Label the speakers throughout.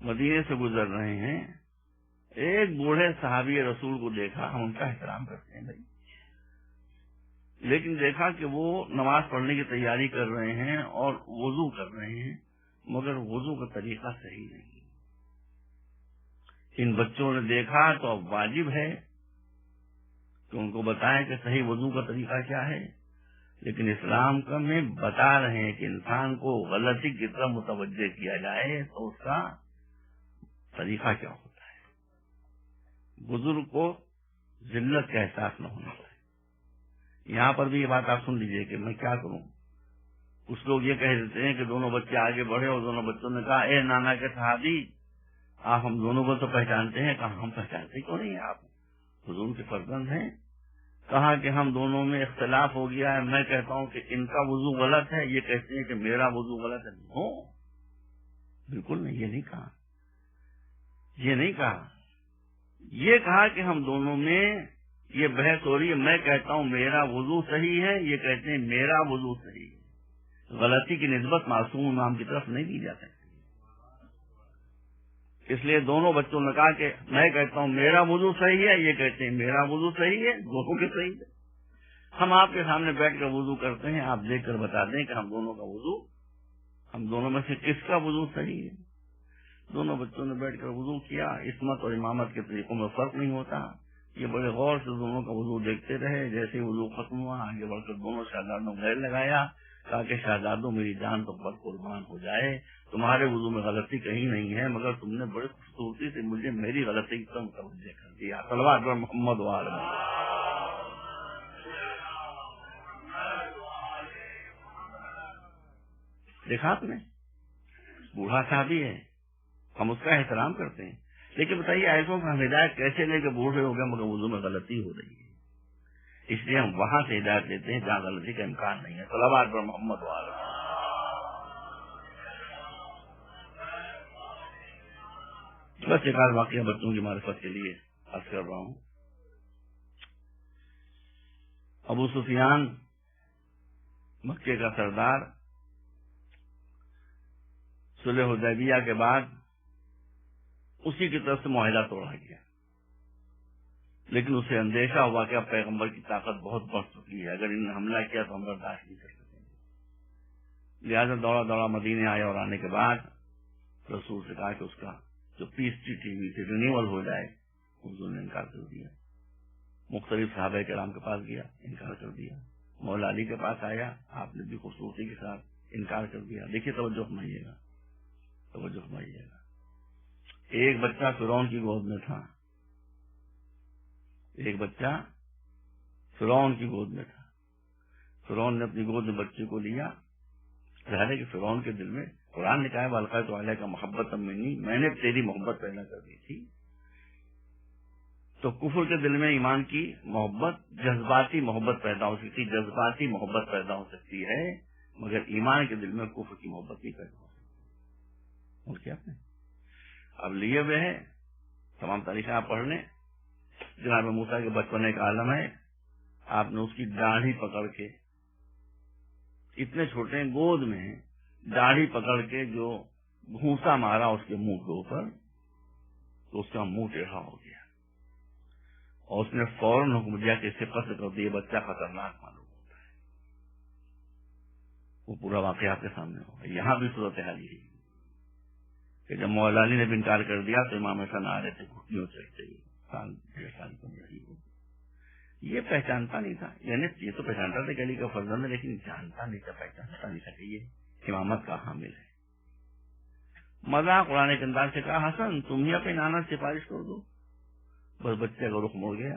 Speaker 1: مدینے سے گزر رہے ہیں، ایک بوڑھے صحابی رسول کو دیکھا، ہم ان کا احترام کرتے ہیں بھائی، لیکن دیکھا کہ وہ نماز پڑھنے کی تیاری کر رہے ہیں اور وضو کر رہے ہیں، مگر وضو کا طریقہ صحیح نہیں۔ ان بچوں نے دیکھا تو اب واجب ہے کہ ان کو بتائیں کہ صحیح وضو کا طریقہ کیا ہے، لیکن اسلام کا میں بتا رہے ہیں کہ انسان کو غلطی کی طرف متوجہ کیا جائے تو اس کا طریقہ کیا ہوتا ہے۔ بزرگ کو ذلت کا احساس نہ ہونا چاہیے۔ یہاں پر بھی یہ بات آپ سن لیجئے کہ میں کیا کروں۔ کچھ لوگ یہ کہہ دیتے ہیں کہ دونوں بچے آگے بڑھے اور دونوں بچوں نے کہا اے نانا کے صحابی، آپ ہم دونوں کو تو پہچانتے ہیں۔ کہا ہم پہچانتے کیوں نہیں ہیں، آپ حضور کے فرزند ہیں۔ کہا کہ ہم دونوں میں اختلاف ہو گیا ہے، میں کہتا ہوں کہ ان کا وضو غلط ہے، یہ کہتے ہیں کہ میرا وضو غلط ہے۔ نو، بالکل نہیں، یہ نہیں کہا، یہ نہیں کہا، یہ کہا کہ ہم دونوں میں یہ بحث ہو رہی ہے، میں کہتا ہوں میرا وضو صحیح ہے، یہ کہتے ہیں میرا وضو صحیح ہے۔ غلطی کی نسبت معصوم امام کی طرف نہیں دی جا سکتی۔ اس لیے دونوں بچوں نے کہا کہ میں کہتا ہوں میرا وضو صحیح ہے، یہ کہتے ہیں میرا وضو صحیح ہے، دونوں کے صحیح ہے۔ ہم آپ کے سامنے بیٹھ کر وضو کرتے ہیں، آپ دیکھ کر بتا دیں کہ ہم دونوں کا وضو، ہم دونوں میں سے کس کا وضو صحیح ہے۔ دونوں بچوں نے بیٹھ کر وضو کیا۔ عصمت اور امامت کے طریقوں میں فرق نہیں ہوتا۔ یہ بڑے غور سے دونوں کا وضو دیکھتے رہے۔ جیسے وضو ختم ہوا، آگے بڑھ کر دونوں شہزادوں کو گلے لگایا، کہا کہ شہزادوں میری جان تم پر قربان ہو جائے، تمہارے وضو میں غلطی کہیں نہیں ہے، مگر تم نے بڑے خوبصورتی سے مجھے میری غلطی کی طرف متوجہ کر دیا۔ صلوات پر محمد و آل محمد۔ دیکھا آپ نے، بوڑھا صحابی ہے، ہم اس کا احترام کرتے ہیں، لیکن بتائیے ایسوں کا ہم ہدایت کیسے لیں کہ بوڑھے ہو گئے مگر وضو میں غلطی ہو رہی ہے۔ اس لیے ہم وہاں سے ہدایت لیتے ہیں جہاں غلطی کا امکان نہیں ہے۔ صلوات پر محمد و آل محمد۔ بس ایک آدھ واقعہ بچوں کی معرفت کے لیے عرض کر رہا ہوں۔ ابو سفیان مکے کا سردار، صلح حدیبیہ کے بعد اسی کی طرف سے معاہدہ توڑا گیا، لیکن اسے اندیشہ ہوا کہ اب پیغمبر کی طاقت بہت بڑھ چکی ہے، اگر انہوں نے حملہ کیا تو ہم برداشت نہیں کر سکیں گے۔ لہٰذا دوڑا دوڑا مدینے آیا، اور آنے کے بعد رسول سے کہا کہ اس کا جو پیس ٹریٹی ہوئی تھی رینیول ہو جائے۔ حضور نے انکار کر دیا۔ مختلف صحابہ کرام کے پاس گیا، انکار کر دیا۔ مولا علی کے پاس آیا، آپ نے بھی خوبصورتی کے ساتھ انکار کر دیا۔ دیکھیے توجہ فرمائیے گا، توجہ فرمائیے گا۔ ایک بچہ فرعون کی گود میں تھا، ایک بچہ فرعون کی گود میں تھا۔ فرعون نے اپنی گود میں بچے کو لیا۔ ظاہر ہے کہ فرعون کے دل میں، قرآن نے کہا ہے وَأَلْقَيْتُ عَلَيْكَ مَحَبَّةً مِّنِّي، میں نے تیری محبت پیدا کر دی تھی۔ تو کفر کے دل میں ایمان کی محبت، جذباتی محبت پیدا ہو سکتی، جذباتی محبت پیدا ہو سکتی ہے، مگر ایمان کے دل میں کفر کی محبت نہیں پیدا ہو سکتی۔ اور کیا آپ نے اب لیے ہوئے ہیں، تمام تاریخیں آپ پڑھ لیں۔ جناب موسیٰ کے بچپنے کا عالم ہے، آپ نے اس کی داڑھی پکڑ کے، اتنے چھوٹے گود میں داڑھی پکڑ کے جو گھونسا مارا اس کے منہ کے اوپر، تو اس کا منہ ٹیڑھا ہو گیا، اور اس نے فوراً حکم دیا کہ اسے قتل کر دیا، بچہ خطرناک معلوم ہوتا ہے۔ وہ پورا واقعہ آپ کے سامنے ہوگا۔ یہاں بھی صورتحال یہی کہ جب مولا علی نے بھی انکار کر دیا تو امام حسن آ رہے تھے گھٹنوں چڑھتے ہی، سال ڈیڑھ سال کم رہی ہو۔ یہ پہچانتا نہیں تھا، یعنی یہ تو پہچانتا تھا کہ علی کا فرزند ہے، لیکن جانتا نہیں تھا، پہچانتا نہیں تھا کہ یہ امامت کا حامل ہے۔ مذاق قرآن کے انداز سے کہا حسن تم ہی اپنے نانا سے سفارش کر دو۔ بس بچے کا رخ مڑ گیا،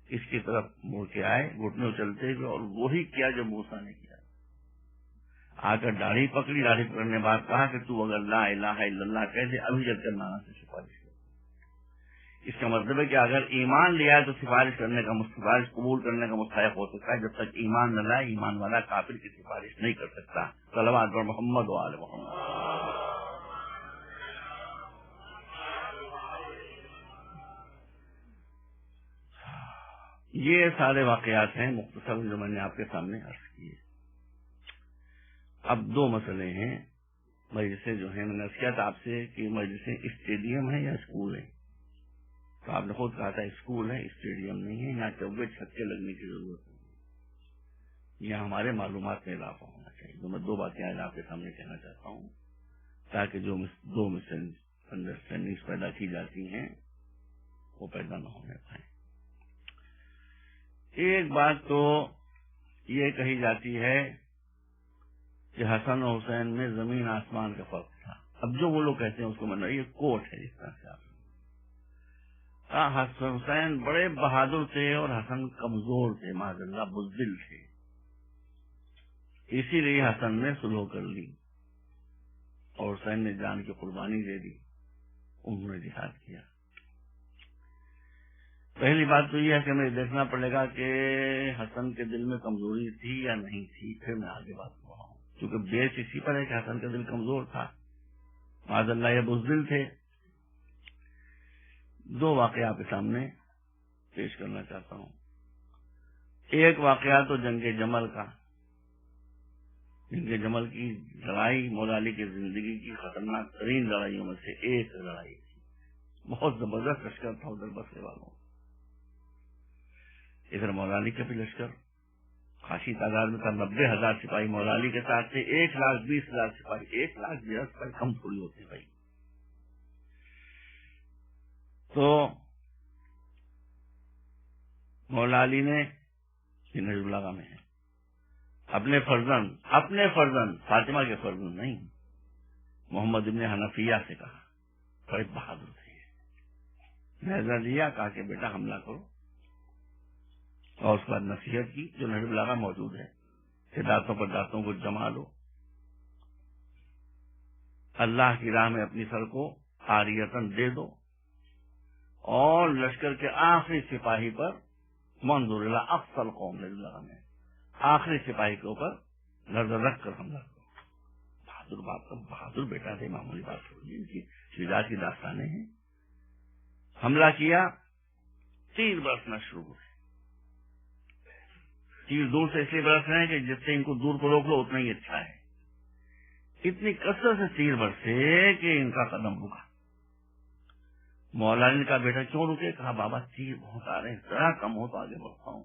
Speaker 1: اس کی طرف مڑ کے آئے گھٹنے چلتے ہوئے، اور وہی کیا جو موسیٰ نے کیا۔ آ کر داڑھی پکڑی، داڑھی پکڑنے بعد کہا کہ تو اگر لا الہ الا اللہ کہہ دے ابھی چل کر نانا سے سفارش کر۔ اس کا مطلب ہے کہ اگر ایمان لیا ہے تو سفارش کرنے کا، سفارش قبول کرنے کا مستحق ہو سکتا ہے، جب تک ایمان نہ لائے ایمان والا کافر کی سفارش نہیں کر سکتا۔ صلوات پر محمد و آل محمد۔ یہ سارے واقعات ہیں مختصر جو میں نے آپ کے سامنے عرض کیے۔ اب دو مسئلے ہیں، مجلسیں جو ہیں، میں نے کیا تھا آپ سے کہ مجلسیں اسٹیڈیم ہیں یا اسکول ہیں، تو آپ نے خود کہا تھا اسکول ہے، اسٹیڈیم نہیں ہے، یہاں چوبے چھکے لگنے کی ضرورت ہے، یہاں ہمارے معلومات میں اضافہ ہونا چاہیے. تو میں دو باتیں آج آپ کے سامنے کہنا چاہتا ہوں تاکہ جو دو مس انڈرسٹینڈنگ پیدا کی جاتی ہیں وہ پیدا نہ ہونے پائیں. ایک بات تو یہ کہی جاتی ہے کہ حسن و حسین میں زمین آسمان کا فرق تھا. اب جو وہ لوگ کہتے ہیں اس کو مطلب یہ کوٹ ہے، اس طرح سے آپ حسن حسین بڑے بہادر تھے اور حسن کمزور تھے، معاذ اللہ بزدل تھے، اسی لیے حسن نے سلو کر لی اور حسین نے جان کی قربانی دے دی، انہوں نے جہاد کیا. پہلی بات تو یہ ہے کہ مجھے دیکھنا پڑے گا کہ حسن کے دل میں کمزوری تھی یا نہیں تھی، پھر میں آگے بات کر رہا ہوں، کیونکہ بیس اسی پر ہے کہ حسن کا دل کمزور تھا، معاذ اللہ یہ بزدل تھے. دو واقعات کے سامنے پیش کرنا چاہتا ہوں. ایک واقعہ تو جنگ جمل کا. جنگ جمل کی لڑائی مولا علی کی زندگی کی خطرناک ترین لڑائیوں میں سے ایک لڑائی تھی. بہت زبردست لشکر تھا ادھر بسرے والوں، ادھر مولا علی کا بھی لشکر خاصی تعداد میں تھا. 90,000 سپاہی مولا علی کے ساتھ تھے، 1,20,000 سپاہی. 1,20,000 سپاہی کم تھوڑی ہوتے بھائی. تو مولا علی نے نجف اللہ میں ہے اپنے فرزند فاطمہ کے فرزند نہیں، محمد ابن حنفیہ سے کہا، بڑے بہادر تھے، نیزہ لیا، کہا کہ بیٹا حملہ کرو، اور اس کے بعد نصیحت کی جو نجف اللہ موجود ہے کہ دانتوں پر دانتوں کو جما لو، اللہ کی راہ میں اپنی سر کو عاریتاً دے دو، اور لشکر کے آخری سپاہی پر منظور اللہ افضل قوم نجف اللہ میں آخری سپاہی کے اوپر نظر رکھ کر حملہ کرو. بہادر باپ کا بہادر بیٹا تھے، معمولی بات تھوڑی، ان کی شجاعت کی داستانیں ہیں. حملہ کیا، تیر برسنا شروع ہوئے. تیر دور سے اس لیے برس رہے ہیں کہ جس سے ان کو دور کو روک لو اتنا ہی اچھا ہے. اتنی کثرت سے تیر برسے کہ ان کا قدم رکا. مولا علی نے کہا بیٹا کیوں رکے؟ کہا بابا تیر بہت آ رہے ہیں، ذرا کم ہو تو آگے بڑھتا ہوں.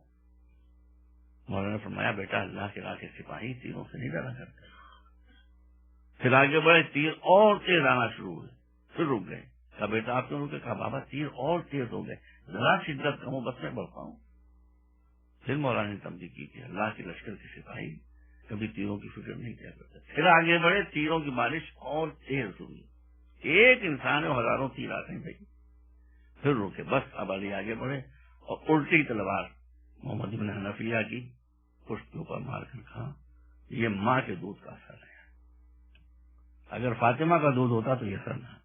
Speaker 1: مولانا نے فرمایا بیٹا اللہ کے راہ کے سپاہی تیروں سے نہیں ڈرا کرتے. پھر آگے بڑھے، تیر اور تیز آنا شروع ہوئے، پھر رک گئے. کہا بیٹا آپ کیوں رکے؟ کہا بابا تیر اور تیز ہو گئے، ذرا شدت کم ہو بس میں بڑھتا ہوں. پھر مولانا نے تنبیہ کی کہ اللہ کے لشکر کے سپاہی کبھی تیروں کی فکر نہیں کیا کرتے. پھر آگے بڑھے، تیروں کی بارش اور تیز ہوئی، ایک انسان ہے ہزاروں تیر آتے ہیں بھائی. پھر رکے، بس اب علی آگے بڑھے اور الٹی تلوار محمد بن حنفیہ کی پشت کے اوپر مار کر کھا. یہ ماں کے دودھ کا اثر ہے، اگر فاطمہ کا دودھ ہوتا تو یہ اثر نہ.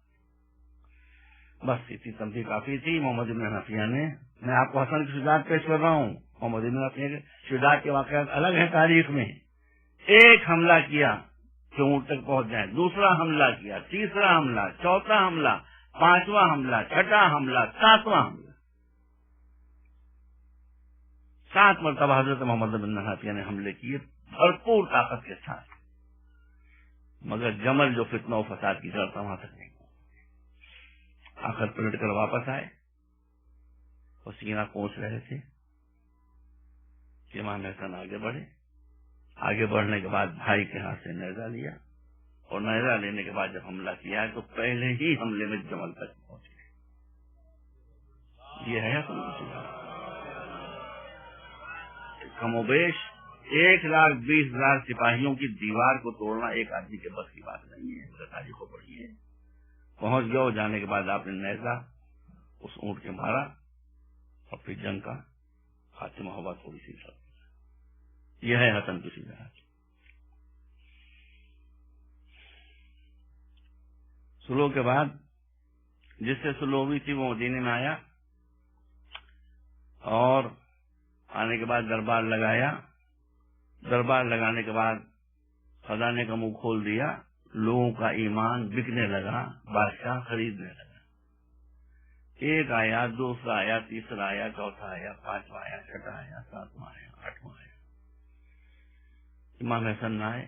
Speaker 1: بس اتنی تنبیہ کافی تھی. محمد بن حنفیہ نے، میں آپ کو حسن کی شجاعت پیش کر رہا ہوں، محمد بن حنفیہ کے شجاعت کے واقعات الگ ہیں تاریخ میں. ایک حملہ کیا کہ اونٹ تک پہنچ جائے، دوسرا حملہ کیا، تیسرا حملہ، چوتھا حملہ، پانچواں حملہ، چھٹا حملہ، ساتواں حملہ. 7 مرتبہ حضرت محمد بن حنفیہ نے حملے کیے بھرپور طاقت کے ساتھ، مگر جمل جو فتنہ و فساد کی جڑ تھا وہاں تک نہیں. آخر پلٹ کر واپس آئے اور سینہ پہنچ رہے تھے کہ امام حسن آگے بڑھے. آگے بڑھنے کے بعد بھائی کے ہاتھ سے نیزہ لیا، اور نیزہ لینے کے بعد جب حملہ کیا تو پہلے ہی حملے میں جمل تک پہنچ گئے. یہ ہے کم و بیش 1,20,000 سپاہیوں کی دیوار کو توڑنا ایک آدمی کے بس کی بات نہیں ہے. تاریخ کو پڑھیے. پہنچ گیا، جانے کے بعد آپ نے نیزہ اس اونٹ کے مارا اور پھر جنگ کا خاتمہ ہوا تھوڑی سی سب. یہ ہے حسن کی شجاعت. سلو کے بعد جس سے سلو ہوئی تھی وہ مدینے میں آیا، اور آنے کے بعد دربار لگایا. دربار لگانے کے بعد خزانے کا منہ کھول دیا، لوگوں کا ایمان بکنے لگا، بادشاہ خریدنے لگا. ایک آیا، دوسرا آیا، تیسرا آیا، چوتھا آیا، پانچواں آیا، چھٹا آیا، ساتواں آیا، آٹھواں آیا. امام حسن نہ آئے.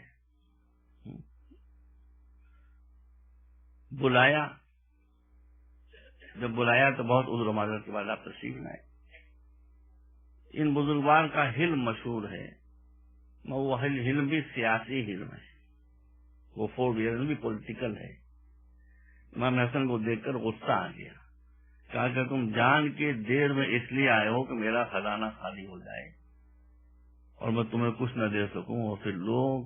Speaker 1: بلایا، جب بلایا تو بہت عذر و معذرت کے بعد آپ تشریف لائے۔ ان بزرگوار کا حلم مشہور ہے، وہ حلم بھی سیاسی حلم ہے، وہ فوربیئرنس بھی پولیٹیکل ہے۔ امام حسن کو دیکھ کر غصہ آ گیا، کہا کہ تم جان کے دیر میں اس لیے آئے ہو کہ میرا خزانہ خالی ہو جائے اور میں تمہیں کچھ نہ دے سکوں، اور پھر لوگ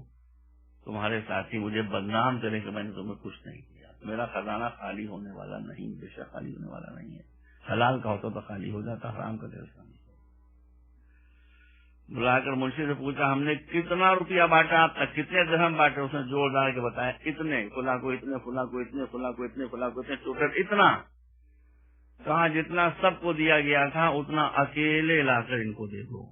Speaker 1: تمہارے ساتھی مجھے بدنام کریں کہ میں نے تمہیں کچھ نہیں کیا۔ میرا خزانہ خالی ہونے والا نہیں، بے شک خالی ہونے والا نہیں ہے۔ حلال کا ہوتا تو خالی ہو جاتا، حرام کا دیر سے۔ بلا کر منشی سے پوچھا ہم نے کتنا روپیہ بانٹا آپ تک، کتنے درہم بانٹے؟ اس نے جوڑ ڈال کے بتایا اتنے، فلاں کو اتنے، فلاں کو اتنے، فلاں کو اتنے، فلاں کو اتنے، ٹوٹل اتنا۔ کہا جتنا سب کو دیا گیا تھا اتنا اکیلے لا کر ان کو دے دو۔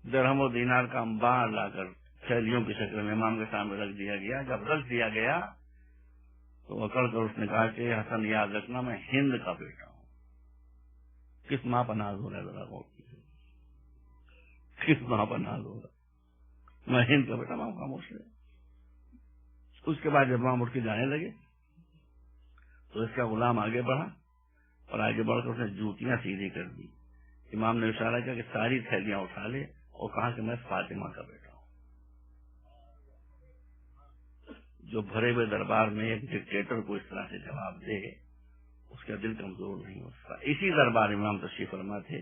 Speaker 1: درہم و دینار کا انبار لا کر تھیلیوں کی شکل میں امام کے سامنے رکھ دیا گیا۔ جب رکھ دیا گیا تو اکڑ کر اس نے کہا کہ حسن یاد رکھنا میں ہند کا بیٹا ہوں۔ کس ماں پر ناز ہو رہا ہے ذرا غور کیجیے، کس ماں پر ناز ہو رہا ہے؟ میں ہند کا بیٹا، ماں خاموش رہے۔ اس کے بعد جب ماں اٹھ کے جانے لگے تو اس کا غلام آگے بڑھا اور آگے بڑھ کر اس نے جوتیاں سیدھی کر دی۔ امام نے اشارہ کیا کہ ساری تھیلیاں اٹھا لے اور کہا کہ میں فاطمہ کا بیٹا ہوں۔ جو بھرے ہوئے دربار میں ایک ڈکٹیٹر کو اس طرح سے جواب دے، اس کا دل کمزور نہیں ہو سکتا۔ اسی دربار امام تشریف فرما تھے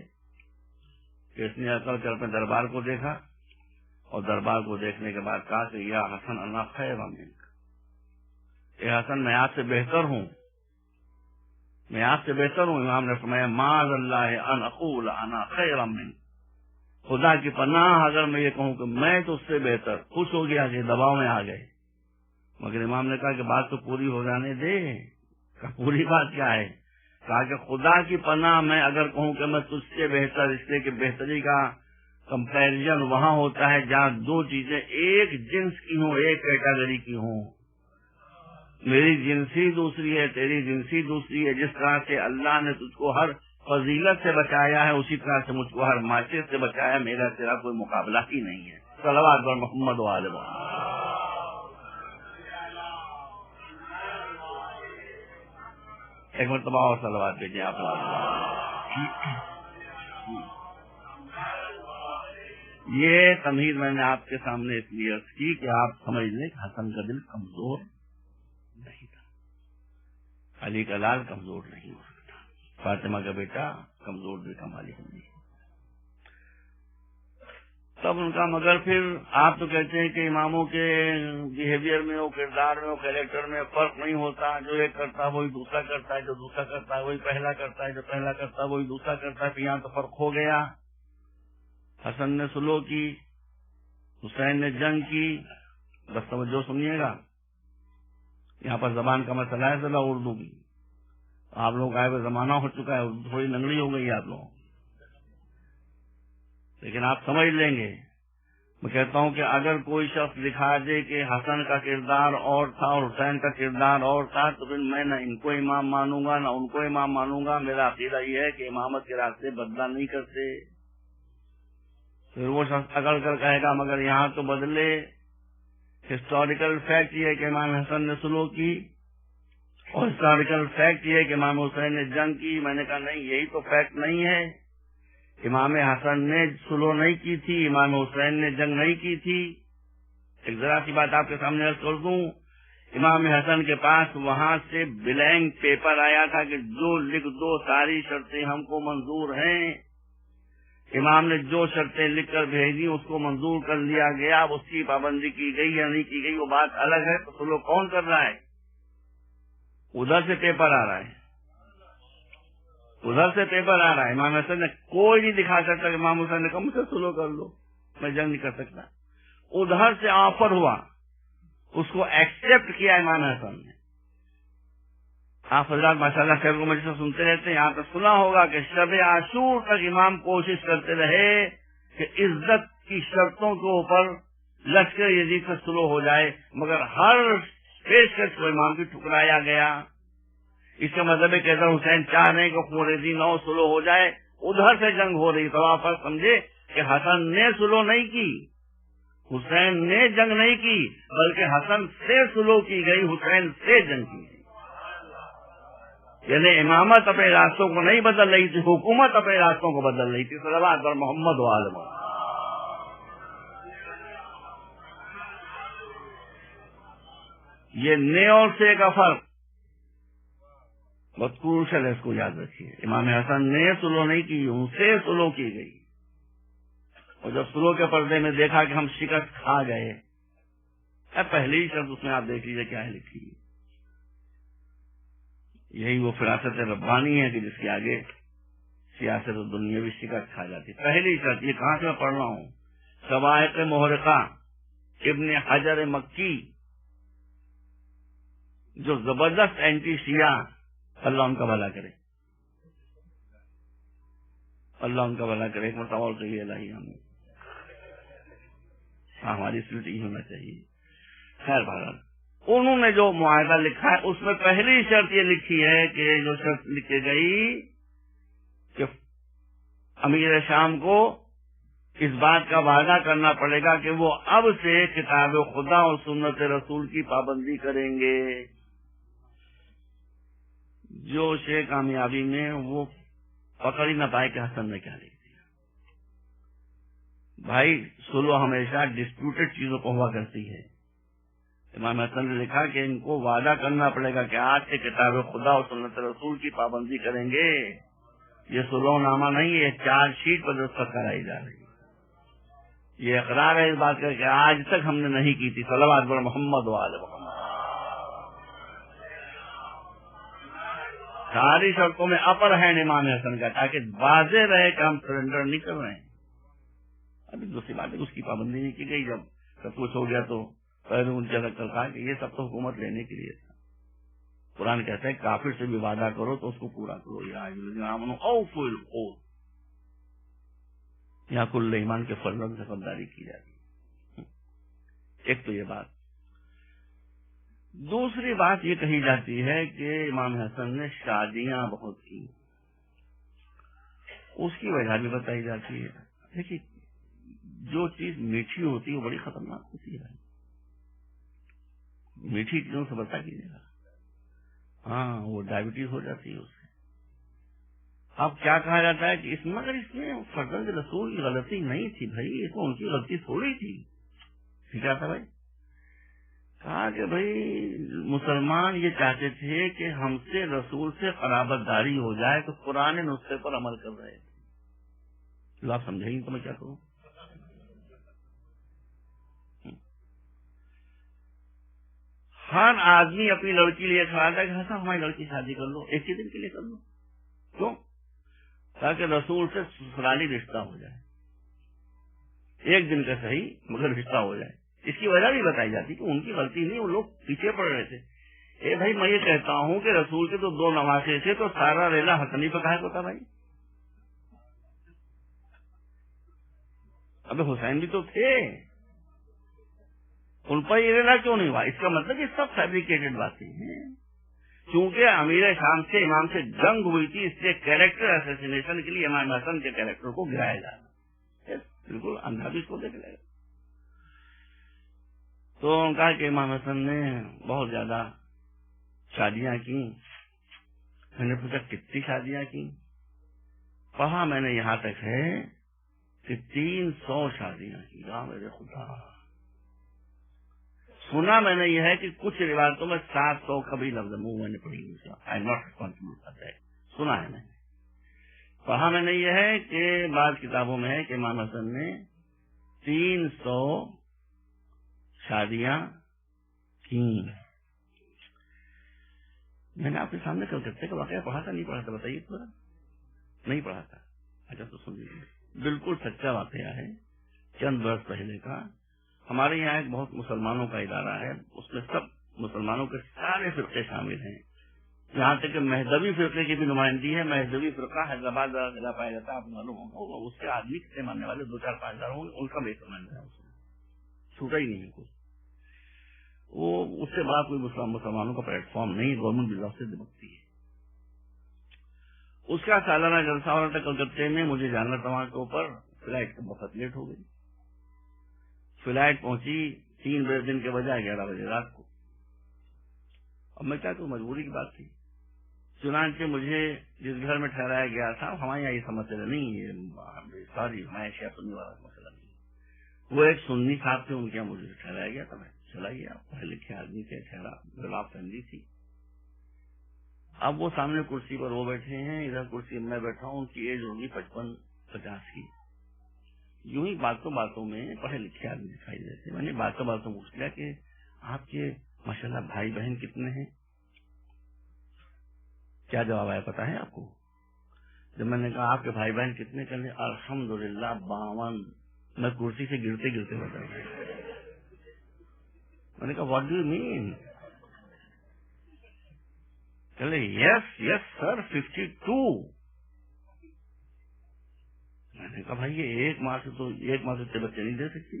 Speaker 1: کہ اس نے عقل کر اپنے دربار کو دیکھا اور دربار کو دیکھنے کے بعد کہا کہ یا حسن انا خیر منک، اے حسن میں آپ سے بہتر ہوں، میں آپ سے بہتر ہوں۔ امام نے فرمایا معاذ اللہ ان اقول انا خیر منک، خدا کی پناہ اگر میں یہ کہوں کہ میں تو اس سے بہتر۔ خوش ہو گیا کہ دباؤ میں آ گئے، مگر امام نے کہا کہ بات تو پوری ہو جانے دے۔ کہا پوری بات کیا ہے؟ کہا کہ خدا کی پناہ میں اگر کہوں کہ میں تجھ سے بہتر، اس لیے کہ بہتری کا کمپیریزن وہاں ہوتا ہے جہاں دو چیزیں ایک جنس کی ہوں، ایک کیٹیگری کی ہوں۔ میری جنسی دوسری ہے، تیری جنسی دوسری ہے۔ جس طرح سے اللہ نے تجھ کو ہر فضیلت سے بچایا ہے، اسی طرح سے مجھ کو ہر معصیت سے بچایا۔ میرا تیرا کوئی مقابلہ ہی نہیں ہے۔ صلوات بر محمد و آل محمد۔ ایک مرتبہ اور صلوات بھیجیں آپ۔ یہ تمہید میں نے آپ کے سامنے اس لیے عرض کی کہ آپ سمجھ لیں کہ حسن کا دل کمزور نہیں تھا، علی کا لال کمزور نہیں ہو سکتا، فاطمہ کا بیٹا کمزور دل کا مالک نہیں۔ تب ان کا مگر پھر آپ تو کہتے ہیں کہ اماموں کے بیہیویئر میں ہو، کردار میں ہو، کیریکٹر میں فرق نہیں ہوتا، جو ایک کرتا ہے وہی دوسرا کرتا ہے، جو دوسرا کرتا ہے وہی پہلا کرتا ہے، جو پہلا کرتا ہے وہی دوسرا کرتا ہے۔ پھر یہاں تو فرق ہو گیا۔ حسن نے سلو کی، حسین نے جنگ کی۔ بس توجہ سنیے گا، یہاں پر زبان کا مسئلہ ہے ذرا اردو کی۔ آپ لوگ آئے ہوئے زمانہ ہو چکا ہے، اردو تھوڑی لنگڑی ہو گئی آپ لوگ، لیکن آپ سمجھ لیں گے۔ میں کہتا ہوں کہ اگر کوئی شخص دکھا دے کہ حسن کا کردار اور تھا اور حسین کا کردار اور تھا، تو پھر میں نہ ان کو امام مانوں گا نہ ان کو امام مانوں گا۔ میرا عقیدہ یہ ہے کہ امامت کے راستے بدلہ نہیں کرتے۔ پھر وہ شخص اکڑ کر کہے گا مگر یہاں تو بدلے۔ ہسٹوریکل فیکٹ یہ ہے کہ امام حسن نے سلو کی اور ہسٹوریکل فیکٹ یہ ہے کہ امام حسین نے جنگ کی۔ میں نے کہا نہیں، یہی تو فیکٹ نہیں ہے۔ امام حسن نے سلو نہیں کی تھی، امام حسین نے جنگ نہیں کی تھی۔ ایک ذرا سی بات آپ کے سامنے عرض کر دوں، امام حسن کے پاس وہاں سے بلینک پیپر آیا تھا کہ جو لکھ دو، ساری شرطیں ہم کو منظور ہیں۔ امام نے جو شرطیں لکھ کر بھیجی اس کو منظور کر لیا گیا۔ اب اس کی پابندی کی گئی یا نہیں کی گئی وہ بات الگ ہے۔ تو سلو کون کر رہا ہے؟ ادھر سے پیپر آ رہا ہے، ادھر سے پیپر آ رہا ہے۔ امام حسن نے کوئی نہیں دکھا سکتا کہ امام حسین نے کہا مجھ سے سلو کر لو، میں جنگ نہیں کر سکتا۔ ادھر سے آفر ہوا، اس کو ایکسپٹ کیا امام حسن نے۔ آپ حضرات ماشاءاللہ خیر کو مجلس سنتے رہتے ہیں، آپ نے سنا ہوگا کہ شب عاشور تک امام کوشش کرتے رہے کہ عزت کی شرطوں کے اوپر لشکر یزید سے سلو ہو جائے، مگر ہر پیشکش کو امام کی ٹھکرایا گیا۔ اس کا مطلب ہے کہ اگر حسین چاہ رہے ہیں کہ خوریزی نو سلو ہو جائے، ادھر سے جنگ ہو رہی، تو آپ سمجھے کہ حسن نے سلو نہیں کی، حسین نے جنگ نہیں کی بلکہ حسن سے سلو کی گئی، حسین سے جنگ کی گئی. یعنی امامت اپنے راستوں کو نہیں بدل رہی تھی، حکومت اپنے راستوں کو بدل رہی تھی. صلوات بر محمد و آل محمد. یہ نے اور سے کا فرق بہت کروشل ہے، اس کو یاد رکھیے. امام حسن نے سلو نہیں کی، ان سے سلو کی گئی. اور جب سلو کے پردے میں دیکھا کہ ہم شکست کھا گئے، پہلی ہی شرط اس میں آپ دیکھ لیجیے کیا ہے لکھی. یہی وہ فراست ربانی ہے کہ جس کے آگے سیاست و دنیاوی شکست کھا جاتی. پہلی شرط یہ کہاں سے میں پڑھ رہا ہوں، صواعق محرقہ ابن حجر مکی، جو زبردست اینٹی شیعہ، اللہ ان کا بھلا کرے، اللہ ان کا بھلا کرے. ایک مرتبہ اور کہیے الہی ہمیں، ہماری سلٹ ہی ہونا چاہیے. خیر بہرحال انہوں نے جو معاہدہ لکھا ہے اس میں پہلی شرط یہ لکھی ہے کہ جو شرط لکھی گئی کہ امیر شام کو اس بات کا وعدہ کرنا پڑے گا کہ وہ اب سے کتاب خدا اور سنت رسول کی پابندی کریں گے. جو شے کامیابی میں وہ پکڑ ہی نہ پائے کہ حسن نے کیا لکھ دیا. بھائی سلو ہمیشہ ڈسپیوٹڈ چیزوں کو ہوا کرتی ہے. امام حسن نے لکھا کہ ان کو وعدہ کرنا پڑے گا کہ آج سے کتاب خدا اور سنت رسول کی پابندی کریں گے. یہ سلو نامہ نہیں، یہ چارج شیٹ پر دستخط کرائی جا رہی ہے. یہ اقرار ہے اس بات کا کہ آج تک ہم نے نہیں کی تھی. صلوات بر محمد و آل محمد. ساری شرطوں میں اپر ہینڈ امام حسن کا، تاکہ واضح رہے کہ ہم سرنڈر نہیں کر رہے ہیں. ابھی دوسری بات ہے اس کی پابندی نہیں کی گئی. جب سب کچھ ہو گیا تو پہلے ان کے الگ کہا کہ یہ سب تو حکومت لینے کے لیے تھا. قرآن کہتا ہے کافر سے بھی وعدہ کرو تو اس کو پورا کرو. یہاں کل ایمان کے فرزند سے خبرداری کی جاتی ہے. ایک تو یہ بات. دوسری بات یہ کہی جاتی ہے کہ امام حسن نے شادیاں بہت کی. اس کی وجہ بھی بتائی جاتی ہے. دیکھیے جو چیز میٹھی ہوتی ہے وہ بڑی خطرناک ہوتی ہے. میٹھی چیزوں سے بچا کیجیے گا. ہاں وہ ڈائبٹیز ہو جاتی ہے اس سے. اب کیا کہا جاتا ہے کہ اس میں فرزند رسول کی غلطی نہیں تھی بھائی، اس میں ان کی غلطی تھوڑی تھی. کیا تھا بھائی؟ کہا کہ بھائی مسلمان یہ چاہتے تھے کہ ہم سے رسول سے قرابت داری ہو جائے تو قرآن نسخے پر عمل کر رہے تھے. آپ سمجھیں گے تو میں کیا کروں. ہر آدمی اپنی لڑکی لیے کھڑا تھا کہ ہاں ہماری لڑکی شادی کر لو، ایک ہی دن کے لیے کر لو. کیوں؟ تاکہ رسول سے سسرالی رشتہ ہو جائے. ایک دن کا صحیح مگر رشتہ ہو جائے. اس کی وجہ بھی بتائی جاتی کہ ان کی غلطی نہیں، وہ لوگ پیچھے پڑ رہے تھے. بھائی میں یہ کہتا ہوں کہ رسول کے تو 2 نواسے تھے تو سارا ریلا حسنی پہ کہا ہوتا بھائی. ابھی حسین بھی تو تھے، ان پر یہ ریلا کیوں نہیں ہوا؟ اس کا مطلب یہ سب فیبریکیٹڈ باتیں ہیں. چونکہ امیر شام سے امام سے جنگ ہوئی تھی، اس لیے کیریکٹر اسیسینیشن کے لیے امام حسن کے کیریکٹر کو گرایا جا رہا. بالکل اندھا بھی اس کو دیکھ لے گا. تو انہوں نے کہا کہ امام حسن نے بہت زیادہ شادیاں کی. میں نے پوچھا کتنی شادیاں کی؟ پڑھا میں نے یہاں تک ہے کہ 300 شادیاں کی. میرے خدا. سنا میں نے یہ ہے کہ کچھ روایتوں میں 700 کا بھی لفظ میں نے پڑھی. I not responsible for that. سنا ہے میں نے. پڑھا میں نے یہ ہے کہ بعض کتابوں میں ہے کہ امام حسن نے 300 شادیاں کی. میں نے آپ کے سامنے کلکتے کا واقعہ پڑھا تھا نہیں پڑھا تھا؟ بتائیے تھوڑا. نہیں پڑھا تھا؟ اچھا تو سن لیجیے. بالکل سچا واقعہ ہے. چند برس پہلے کا. ہمارے یہاں ایک بہت مسلمانوں کا ادارہ ہے، اس میں سب مسلمانوں کے سارے فرقے شامل ہیں. یہاں تک کہ مہدوی فرقے کی بھی نمائندگی ہے. مہدوی فرقہ حیدرآباد ضلع پایا جاتا ہے، آپ معلوم ہوگا. اس کے آدمی کتنے ماننے والے 2-4-5 ہزار ہوں گے، ان کا بھی نمائندہ ہے. اس میں چھوٹا ہی نہیں ہے کوئی. وہ اس سے بڑا کوئی مسلمانوں کا پلیٹ فارم نہیں. گورنمنٹ بلاؤ سے دبکتی ہے. اس کا سالانہ جلسہ ہو رہا تھا کلکتے میں. مجھے جانا تھا وہاں کے اوپر. فلائٹ کا بہت لیٹ ہو گئی. فلائٹ پہنچی 3 بجے دن کے بجائے 11 بجے رات کو. اب میں کیا تو مجبوری کی بات تھی. چنانچہ مجھے جس گھر میں ٹھہرایا گیا تھا ہمارے یہاں یہ مسئلہ نہیں ہے، ساری ہمارے شیعہ سنی والا مسئلہ نہیں ہے. وہ ایک سنی صاحب تھے، ان کے یہاں مجھے ٹھہرایا گیا تھا. میں چلا گیا، پڑھے لکھے آدمی تھے، ٹھہرا، گلاب فیملی تھی. اب وہ سامنے کرسی پر وہ بیٹھے ہیں، ادھر کرسی میں بیٹھا ہوں. ان کی ایج ہوگی 55-50 کی. یوں ہی باتوں میں پڑھے لکھے آدمی دکھائی دیتے. میں نے باتوں پوچھ لیا کہ آپ کے ماشاءاللہ بھائی بہن کتنے ہیں؟ کیا جواب آیا پتا ہے آپ کو؟ جب میں نے کہا آپ کے بھائی بہن کتنے؟ کہنے الحمدللہ 52. میں کرسی سے گرتے گرتے بتا رہا. میں نے کہا واٹ ڈو یو مین؟ چلے یس سر 52. میں نے کہا بھائی یہ ایک ماہ سے اتنے بچے نہیں دے سکتی.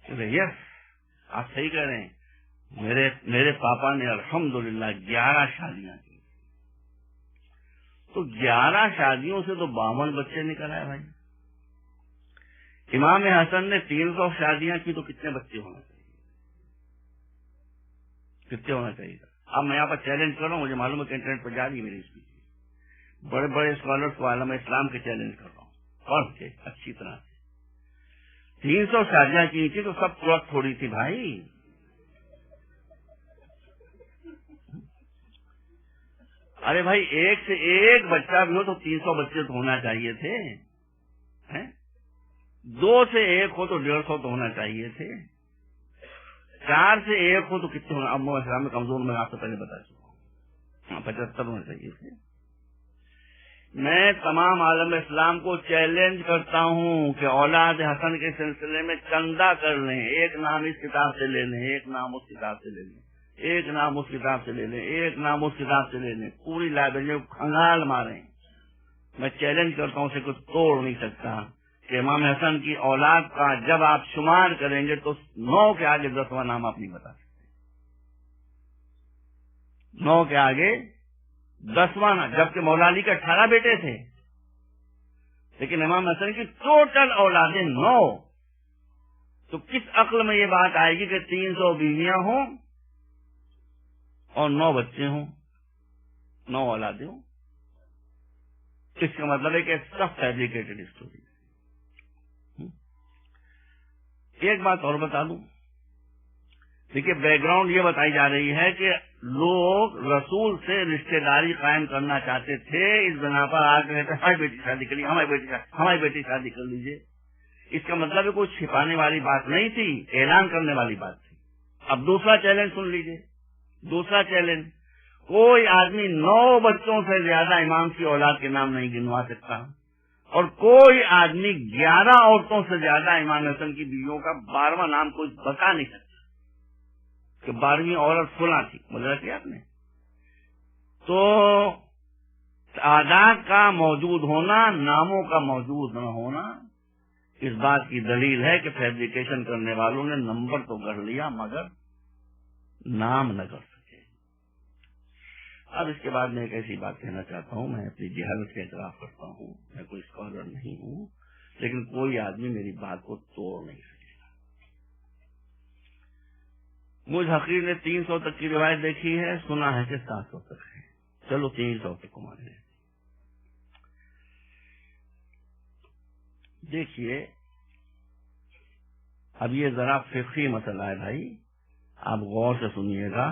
Speaker 1: چلے یس آپ صحیح کہہ رہے ہیں. میرے پاپا نے الحمدللہ 11 شادیاں کی. تو 11 شادیوں سے تو 52 بچے نکل آئے بھائی. امام حسن نے 300 شادیاں کی تو کتنے بچے ہونا چاہیے؟ کتنے ہونا چاہیے تھا؟ اب میں یہاں پر چیلنج کر رہا ہوں، مجھے معلوم ہے کہ انٹرنیٹ پر جا رہی ہے میری اسپیچ. بڑے بڑے اسکالرس کو عالم اسلام کے چیلنج کر رہا ہوں، پڑھ کے اچھی طرح سے. 300 شادیاں کی تھی تو سب وقت تھوڑی تھی بھائی. ارے بھائی ایک سے ایک بچہ بھی ہو تو 300 بچے تو ہونا چاہیے تھے. 2 سے 1 ہو تو 150 تو ہونا چاہیے تھے. 4 سے 1 ہو تو کتنے ہونا؟ اب اسلام میں کمزور میں آپ سے پہلے بتا چکا ہوں. 75 ہونا چاہیے تھے. میں تمام عالم اسلام کو چیلنج کرتا ہوں کہ اولاد حسن کے سلسلے میں چندہ کر لیں. ایک نام اس کتاب سے لے لیں، ایک نام اس کتاب سے لے لیں، ایک نام اس کتاب سے لے لیں، ایک نام اس کتاب سے لے لیں. پوری لائبریری کو کھنگال ماریں. میں چیلنج کرتا ہوں، اسے کچھ توڑ نہیں سکتا کہ امام حسن کی اولاد کا جب آپ شمار کریں گے تو 9 کے آگے 10واں نام آپ نہیں بتا سکتے. 9 کے آگے 10واں نام، جبکہ مولا علی کے 18 بیٹے تھے لیکن امام حسن کی ٹوٹل اولادیں 9. تو کس عقل میں یہ بات آئے گی کہ 300 بیویاں ہوں اور 9 بچے ہوں، 9 اولادیں ہوں؟ اس کا مطلب ہے کہ سب فیبریکیٹڈ اسٹوری. ایک بات اور بتا دوں، دیکھیے بیک گراؤنڈ یہ بتائی جا رہی ہے کہ لوگ رسول سے رشتہ داری قائم کرنا چاہتے تھے، اس بنا پر آ کے کہتے ہماری بیٹی شادی کر لی، ہماری بیٹی شادی کر لیجیے. اس کا مطلب ہے کوئی چھپانے والی بات نہیں تھی، اعلان کرنے والی بات تھی. اب دوسرا چیلنج سن لیجیے. دوسرا چیلنج، کوئی آدمی 9 بچوں سے زیادہ امام کی اولاد کے نام نہیں گنوا سکتا، اور کوئی آدمی 11 عورتوں سے زیادہ امام حسن کی بیویوں کا 12واں نام کوئی بتا نہیں سکتا کہ 12ویں عورت فلاں تھی. مطلب کیا آپ نے؟ تو تعداد کا موجود ہونا، ناموں کا موجود نہ ہونا اس بات کی دلیل ہے کہ فیبریکیشن کرنے والوں نے نمبر تو گڑھ لیا مگر نام نہ کر سکے. اب اس کے بعد میں ایک ایسی بات کہنا چاہتا ہوں، میں اپنی جہالت کا اعتراف کرتا ہوں، میں کوئی اسکالر نہیں ہوں، لیکن کوئی آدمی میری بات کو توڑ نہیں سکے گا. مجھ حقیر نے 300 تک کی روایت دیکھی ہے، سنا ہے کہ 700 تک ہے. چلو 300 تک کو مان لیں. دیکھیے اب یہ ذرا فقہی مسئلہ ہے بھائی، آپ غور سے سنیے گا،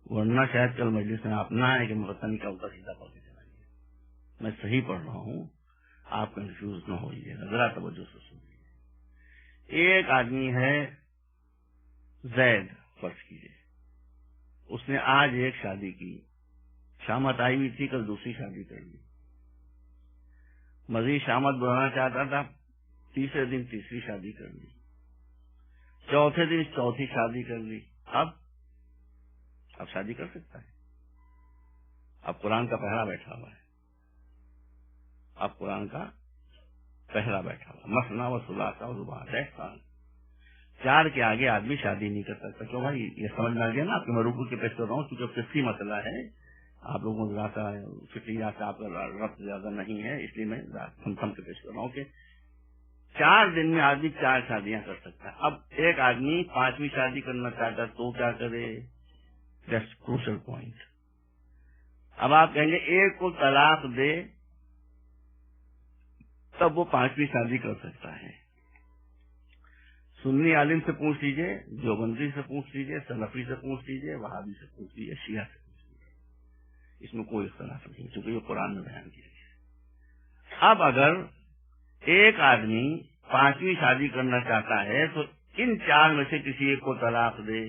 Speaker 1: ورنہ شاید کل مجلس میں آپ نہ آئے کہ مفتنی کا الٹا سیدھا پڑھ کے چلائیے. میں صحیح پڑھ رہا ہوں، آپ کنفیوز نہ ہوئیے گا، ذرا توجہ سے سنیے. ایک آدمی ہے زید، فرض کیجیے، اس نے آج ایک شادی کی، شامت آئی ہوئی تھی، کل دوسری شادی کر لی. مزید شامت بڑھانا چاہتا تھا، تیسرے دن تیسری شادی کر لی، چوتھے دن چوتھی شادی کر لی. اب شادی کر سکتا ہے. اب قرآن کا پہرا بیٹھا ہوا ہے، اب قرآن کا پہرا بیٹھا ہوا، مثنا و ثلاث و رباع، 4 کے آگے آدمی شادی نہیں کر سکتا. کیوں بھائی؟ یہ سمجھ میں آ گیا نا آپ کے؟ میں رکوع کے پیش کر رہا ہوں کیونکہ فقہی مسئلہ ہے، آپ لوگوں کو فقہیات سے آپ کا ربط زیادہ نہیں ہے، اس لیے میں تھم کے پیش کر رہا ہوں کہ 4 دن میں آدمی 4 شادیاں کر سکتا ہے. اب ایک آدمی 5ویں شادی کرنا چاہتا ہے تو کیا کرے؟ That's crucial point. اب آپ کہیں گے ایک کو طلاق دے تب وہ 5ویں شادی کر سکتا ہے. سنی عالم سے پوچھ لیجئے، دیوبندی سے پوچھ لیجئے، سلفی سے پوچھ لیجئے، وہابی سے پوچھ لیجئے، شیعہ سے پوچھ لیجئے، اس میں کوئی اختلاف نہیں چونکہ یہ قرآن میں بیان کیا گیا. اب اگر ایک آدمی 5ویں شادی کرنا چاہتا ہے تو ان 4 میں سے کسی ایک کو طلاق دے.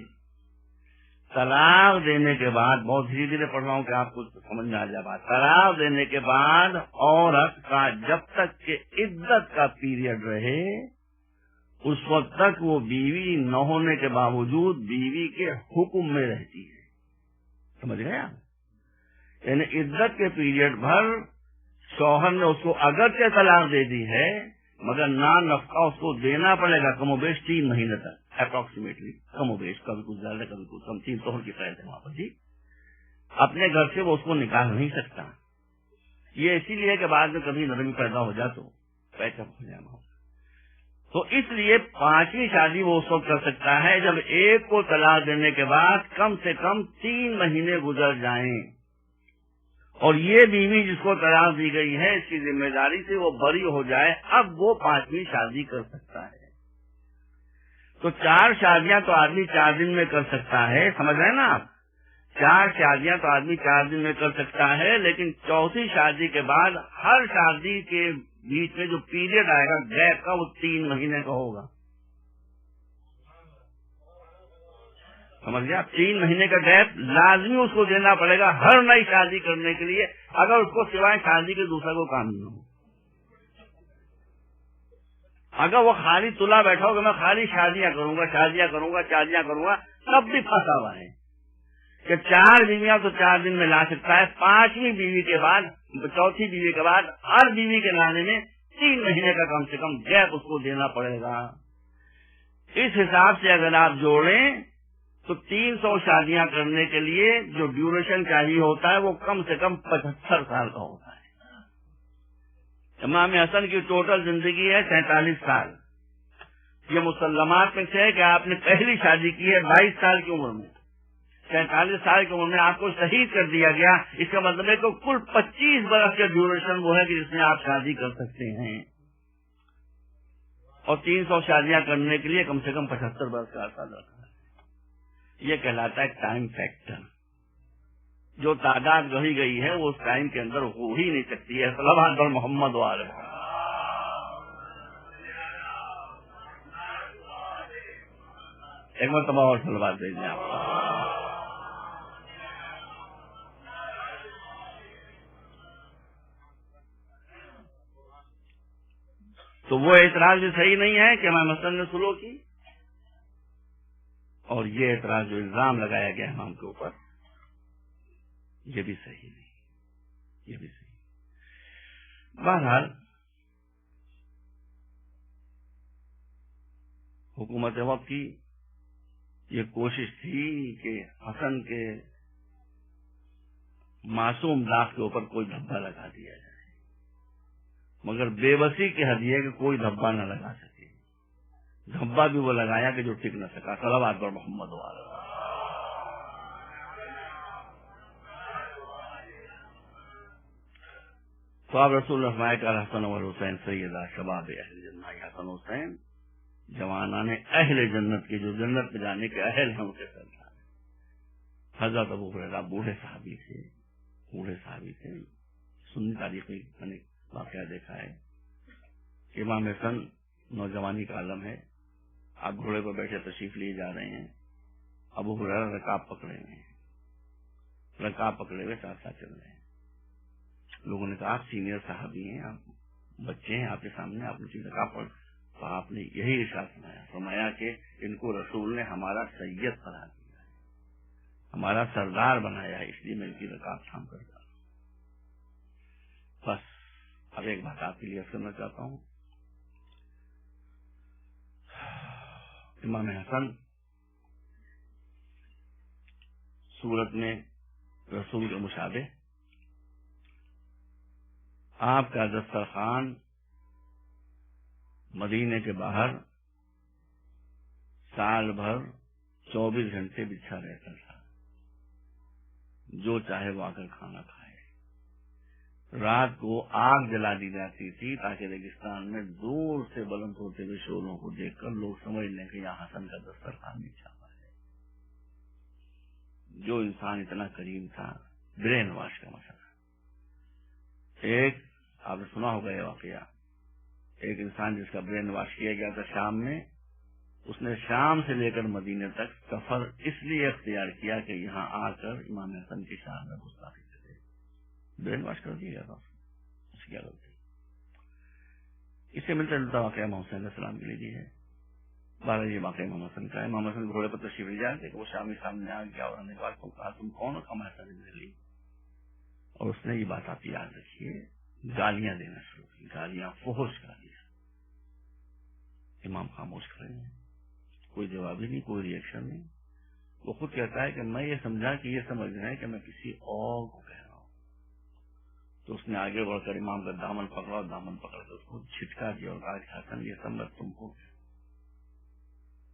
Speaker 1: طلاق دینے کے بعد، بہت دھیرے دھیرے پڑھ رہا ہوں کہ آپ کو سمجھ میں آ جائے بات، طلاق دینے کے بعد عورت کا جب تک کہ عدت کا پیریڈ رہے اس وقت تک وہ بیوی نہ ہونے کے باوجود بیوی کے حکم میں رہتی ہے. سمجھ گئے آپ؟ یعنی عدت کے پیریڈ بھر شوہر نے اس کو اگرچہ طلاق دے دی ہے مگر نان نفقہ اس کو دینا پڑے گا کم و بیش 3 مہینے تک، اپروکسیمیٹلی، کم و بیش، کبھی کچھ زیادہ کبھی کچھ کم. 3 توہر کی قید ہے وہاں پر. جی اپنے گھر سے وہ اس کو نکال نہیں سکتا. یہ اسی لیے کہ بعد میں کبھی نرمی پیدا ہو جائے تو پیچ اپ ہو جائے. تو اس لیے 5ویں شادی وہ اس وقت کر سکتا ہے جب ایک کو طلاق دینے کے بعد کم سے کم 3 مہینے گزر جائیں اور یہ بیوی جس کو طلاق دی گئی ہے اس کی ذمہ داری سے وہ بری ہو جائے. اب وہ 5ویں شادی کر سکتا ہے. تو 4 شادیاں تو آدمی 4 دن میں کر سکتا ہے. سمجھ رہے ہیں نا آپ؟ 4 شادیاں تو آدمی 4 دن میں کر سکتا ہے، لیکن 4تھی شادی کے بعد ہر شادی کے بیچ میں جو پیریڈ آئے گا گیپ کا وہ 3 مہینے کا ہوگا. سمجھ گیا؟ 3 مہینے کا گیپ لازمی اس کو دینا پڑے گا ہر نئی شادی کرنے کے لیے، اگر اس کو سوائے شادی کے دوسرا کوئی کام نہیں ہو. اگر وہ خالی تلا بیٹھا ہوگا میں خالی شادیاں کروں گا شادیاں کروں گا شادیاں کروں گا، تب بھی پھنسا ہوا ہے کہ 4 بیویاں تو 4 دن میں لا سکتا ہے. 5ویں بیوی کے بعد، 4تھی بیوی کے بعد ہر بیوی کے لانے میں 3 مہینے کا کم سے کم گیپ اس کو دینا پڑے گا. اس حساب سے اگر آپ جوڑیں تو 300 شادیاں کرنے کے لیے جو ڈیوریشن چاہیے ہوتا ہے وہ کم سے کم 75 سال کا ہوتا ہے. امام حسن کی ٹوٹل زندگی ہے 47 سال. یہ مسلمات میں سے ہے کہ آپ نے پہلی شادی کی ہے 22 سال کی عمر میں. 47 سال کی عمر میں آپ کو شہید کر دیا گیا. اس کا مطلب ہے کہ کل 25 برس کا ڈیوریشن وہ ہے کہ جس میں آپ شادی کر سکتے ہیں، اور 300 شادیاں کرنے کے لیے کم سے کم 75 برس کا عرصہ لگتا ہے. یہ کہلاتا ہے ٹائم فیکٹر. جو تعداد گڑھی گئی ہے وہ اس ٹائم کے اندر ہو ہی نہیں سکتی ہے. صلوات پر محمد والے ایک مرتبہ اور صلوات دے دیں آپ. تو وہ اعتراض بھی صحیح نہیں ہے کہ امام حسن نے سلو کی، اور یہ اعتراض جو الزام لگایا گیا امام کے اوپر یہ بھی صحیح نہیں، یہ بھی صحیح. بہرحال حکومت وقت کی یہ کوشش تھی کہ حسن کے معصوم داغ کے اوپر کوئی دھبا لگا دیا جائے، مگر بے بسی کی حد یہ کہ کوئی دھبا نہ لگا سکے. دھبا بھی وہ لگایا کہ جو ٹک نہ سکا. صلوات پر محمد والے. تو آپ رسول اللہ فرمائے کہ حسن و حسین سیدہ شباب اہل جنت. حسن حسین جوانان اہل جنت کے جو جنت میں جانے کے اہل ہیں ان کے سردار. حضرت ابو ہریرہ بوڑھے صحابی تھے. سنی تاریخ میں میں نے واقعہ دیکھا ہے کہ امام حسن نوجوانی کا عالم ہے، آپ گھوڑے پر بیٹھے تشریف لیے جا رہے ہیں، ابو ہریرہ رکاب پکڑے ہوئے ساتھ ساتھ چل رہے ہیں. لوگوں نے کہا آپ سینئر صحابی ہیں، آپ بچے ہیں، آپ کے سامنے آپ نے رکاب پڑھ. تو آپ نے یہی ارشاد فرمایا کہ ان کو رسول نے ہمارا سید قرار دیا ہے، ہمارا سردار بنایا ہے، اس لیے میں ان کی رکاب تھام کرتا ہوں. بس اب ایک بات آپ کے لیے کرنا چاہتا ہوں. امام حسن صورت میں رسول کے مشابہ، آپ کا دسترخوان مدینے کے باہر سال بھر 24 گھنٹے بچھا رہتا تھا، جو چاہے وہ آ کر کھانا کھائے۔ رات کو آگ جلا دی جاتی تھی تاکہ ریگستان میں دور سے بلند ہوتے ہوئے شعلوں کو دیکھ کر لوگ سمجھ لیں کہ یہاں حسن کا دسترخوان بچھا ہوا ہے۔ جو انسان اتنا کریم تھا، برین واش کا مسئلہ۔ ایک آپ نے سنا ہوگا یہ واقعہ، ایک انسان جس کا برین واش کیا گیا تھا شام میں، اس نے شام سے لے کر مدینے تک سفر اس لیے اختیار کیا کہ یہاں آ کر امام حسن کی شان میں گستاخی کرے۔ برین واش کر دیا گیا تھا اس کی کیا غلطی؟ اس سے ملتا جلتا واقعہ محمد حسین علیہ السلام کے لیے بھی ہے۔ بارہ یہ واقعہ امام حسن کا ہے۔ امام حسن گھوڑے پر تشریف لے جاتے کہ وہ شامی سامنے آ گیا اور نے کہا تم کون ہو؟ کما لی، اور اس نے یہ بات آپ یاد رکھیے، گالیاں دینا شروع کی، گالیاں، فحش گالیاں۔ امام خاموش کھڑے ہیں، کوئی جواب ہی نہیں، کوئی ریئیکشن نہیں۔ وہ خود کہتا ہے کہ میں یہ سمجھا کہ یہ سمجھ رہے ہیں کہ میں کسی اور کو کہہ رہا ہوں، تو اس نے آگے بڑھ کر امام کا دامن پکڑا اور دامن پکڑ کر اس کو چھٹکا دیا اور کہا کہ حسن یہ سب میں تم کو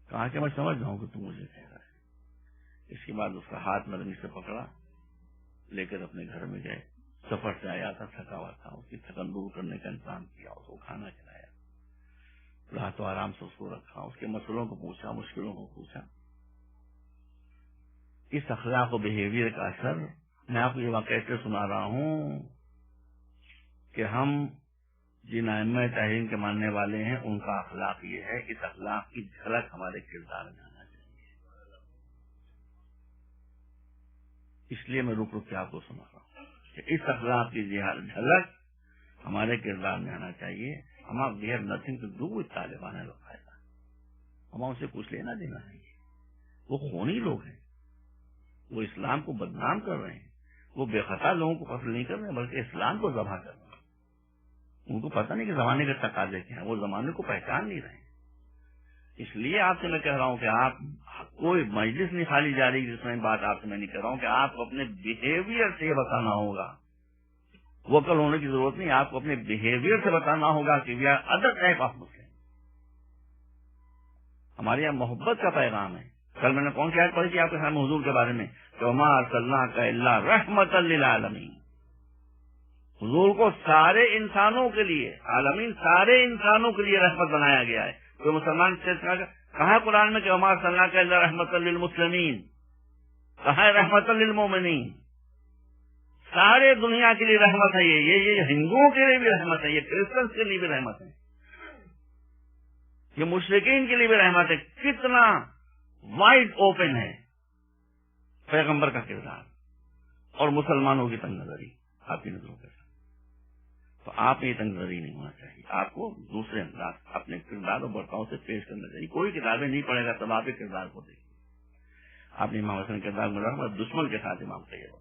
Speaker 1: کہا کہ میں سمجھ رہا ہوں کہ تم مجھے کہہ رہا ہے۔ اس کے بعد اس کا ہاتھ نرمی سے پکڑا، لے کر اپنے گھر میں گئے۔ سفر سے آیا تھا، تھکا ہوا تھا، اس کی تھکن دور کرنے کا انتظام کیا، اس کو کھانا کھلایا، رات و آرام سے اس کو رکھا، اس کے مسئلوں کو پوچھا، مشکلوں کو پوچھا۔ اس اخلاق و بہیویئر کا اثر میں آپ کو یہ واقعہ سے سنا رہا ہوں کہ ہم جن ائمہ تحریم کے ماننے والے ہیں ان کا اخلاق یہ ہے، اس اخلاق کی جھلک ہمارے کردار میں آنا چاہیے۔ اس لیے میں رک رک کے آپ کو سنا رہا ہوں کہ اس اخلاق کی جھلک ہمارے کردار میں آنا چاہیے۔ ہم we have nothing to do with Taliban al Qaeda, ہم ان سے کچھ لینا دینا نہیں۔ وہ خونی لوگ ہیں، وہ اسلام کو بدنام کر رہے ہیں، وہ بے خطا لوگوں کو قتل نہیں کر رہے بلکہ اسلام کو ذبح کر رہے ہیں۔ ان کو پتہ نہیں کہ زمانے کے تقاضے کیا ہیں، وہ زمانے کو پہچان نہیں رہے ہیں۔ اس لیے آپ سے میں کہہ رہا ہوں کہ آپ کوئی مجلس نہیں خالی جا رہی جس میں بات آپ سے میں نہیں کر رہا ہوں کہ آپ کو اپنے بہیویئر سے یہ بتانا ہوگا، وکل ہونے کی ضرورت نہیں، آپ کو اپنے بہیویئر سے بتانا ہوگا کہ we are other type of Muslim. ہمارے یہاں محبت کا پیغام ہے۔ کل میں نے کون سی آیت پڑھی تھی آپ کے سامنے حضور کے بارے میں؟ وَمَا أَرْسَلْنَاكَ إِلَّا رَحْمَةً لِلْعَالَمِينَ۔ حضور کو سارے انسانوں کے لیے، عالمین سارے انسانوں کے لیے رحمت بنایا گیا ہے۔ کوئی مسلمان سے کہا ہے قرآن میں کہ وَمَا أَرْسَلْنَاكَ إِلَّا رَحْمَةً لِلْمُسْلِمِينَ، کہا ہے رحمةً لِلْمُؤْمِنِينَ۔ سارے دنیا کے لیے رحمت ہے، یہ ہندوؤں کے لیے بھی رحمت ہے، یہ کرسچنس کے لیے بھی رحمت ہے، یہ مشرکین کے لیے بھی رحمت ہے۔ کتنا وائڈ اوپن ہے پیغمبر کا کردار اور مسلمانوں کی تنگ نظری آپ کی نظروں کے ساتھ۔ تو آپ میں یہ تنگ نظری نہیں ہونا چاہیے، آپ کو دوسرے انداز اپنے کردار اور برتاؤ سے پیش کرنا چاہیے۔ کوئی کتابیں نہیں پڑھے گا تب آپ کے کردار کو دیکھیے۔ آپ نے امام حسن کردار میں رکھا، دشمن کے ساتھ امام طیب،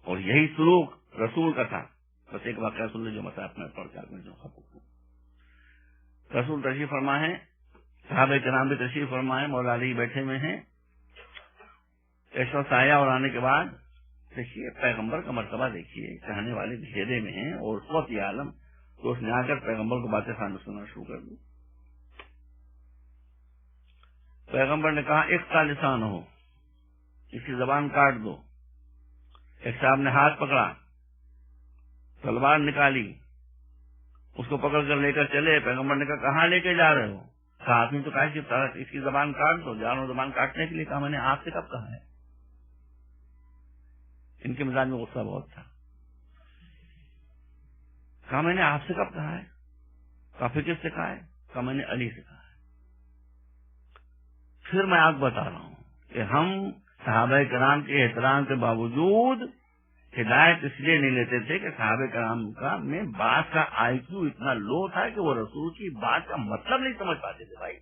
Speaker 1: اور یہی سلوک رسول کا تھا۔ بس ایک واقعہ سن لے جو مسائل میں پڑھ کے میں جو رسول تشریف فرما ہے، صحابہ کرام بھی تشریف فرما ہے، مولا علی بیٹھے ہوئے ہیں، ایک وقت آیا اور آنے کے بعد دیکھیے پیغمبر کا مرتبہ دیکھیے، چاہنے والے گھیرے میں ہیں اور اس وقت یہ عالم، تو اس نے آ کر پیغمبر کو باتیں سننا شروع کر دی۔ پیغمبر نے کہا اقطع لسان ہو، اس کی زبان کاٹ دو۔ ایک صاحب نے ہاتھ پکڑا، تلوار نکالی، اس کو پکڑ کر لے کر چلے۔ پیغمبر نے کہا کہاں لے کے جا رہے ہو؟ ساتھ میں تو کہا کہ اس کی زبان کاٹ دو، جا رہا ہوں زبان کاٹنے کے لیے۔ کہا میں نے آپ سے کب کہا ہے؟ ان کے مزاج میں غصہ بہت تھا۔ کہا میں نے آپ سے کب کہا ہے؟ کہا پھر کس سے کہا ہے؟ کہا میں نے علی سے کہا ہے۔ پھر میں آپ کو بتا رہا ہوں کہ ہم صحابہ کرام کے احترام کے باوجود ہدایت اس لیے نہیں لیتے تھے کہ صحابہ کرام کا میں بات کا آئی کیو اتنا لو تھا کہ وہ رسول کی بات کا مطلب نہیں سمجھ پاتے تھے۔ بھائی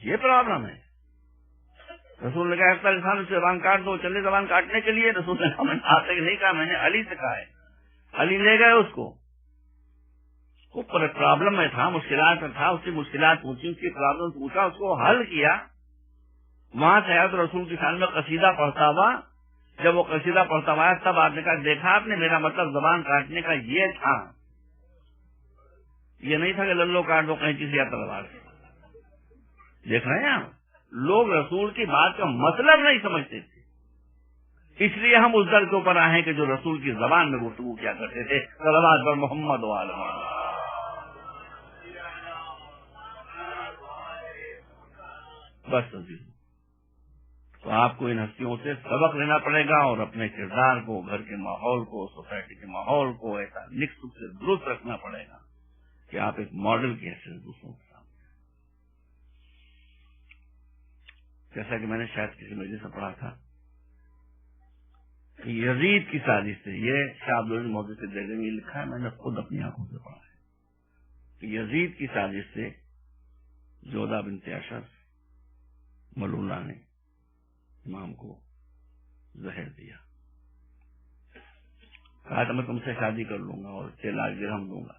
Speaker 1: یہ پرابلم ہے۔ رسول نے کہا اقطع لسان، سے زبان کاٹ دو، چلے زبان کاٹنے کے لیے۔ رسول نے کہا میں نے آپ سے نہیں کہا، میں نے علی سے کہا ہے۔ علی لے گئے اس کو پرابلم میں تھا، مشکلات میں تھا، اس کی مشکلات پوچھی، اس کی پرابلم پوچھا، اس کو حل کیا۔ وہاں سے آیا تو رسول کی شان میں قصیدہ پڑھتا ہوا۔ جب وہ قصیدہ پڑھتا ہوا تب آپ نے کہا دیکھا آپ نے، میرا مطلب زبان کاٹنے کا یہ تھا۔ یہ نہیں تھا کہ للو کاٹ دو قینچی سے یا تلوار سے. دیکھ رہے ہیں آپ, لوگ رسول کی بات کا مطلب نہیں سمجھتے تھے. اس لیے ہم اس در کے اوپر آئے کہ جو رسول کی زبان میں گفتگو کیا کرتے تھے, صلوات پر محمد و آل محمد. بس تو آپ کو ان ہستیوں سے سبق لینا پڑے گا اور اپنے کردار کو, گھر کے ماحول کو, سوسائٹی کے ماحول کو ایسا نقص سے درست رکھنا پڑے گا کہ آپ ایک ماڈل کی حیثیت دوسروں کے سامنے. جیسا کہ میں نے شاید کسی مجلس سے پڑھا تھا, یزید کی سازش سے, یہ شاہ عبدالعزیز مودودی سے دیکھ میں لکھا ہے, میں نے خود اپنی آنکھوں سے پڑھا ہے کہ یزید کی سازش سے جودہ بنت اشعث ملولہ نے امام کو زہر دیا. کہا تھا میں تم سے شادی کر لوں گا اور 6 لاکھ درہم دوں گا.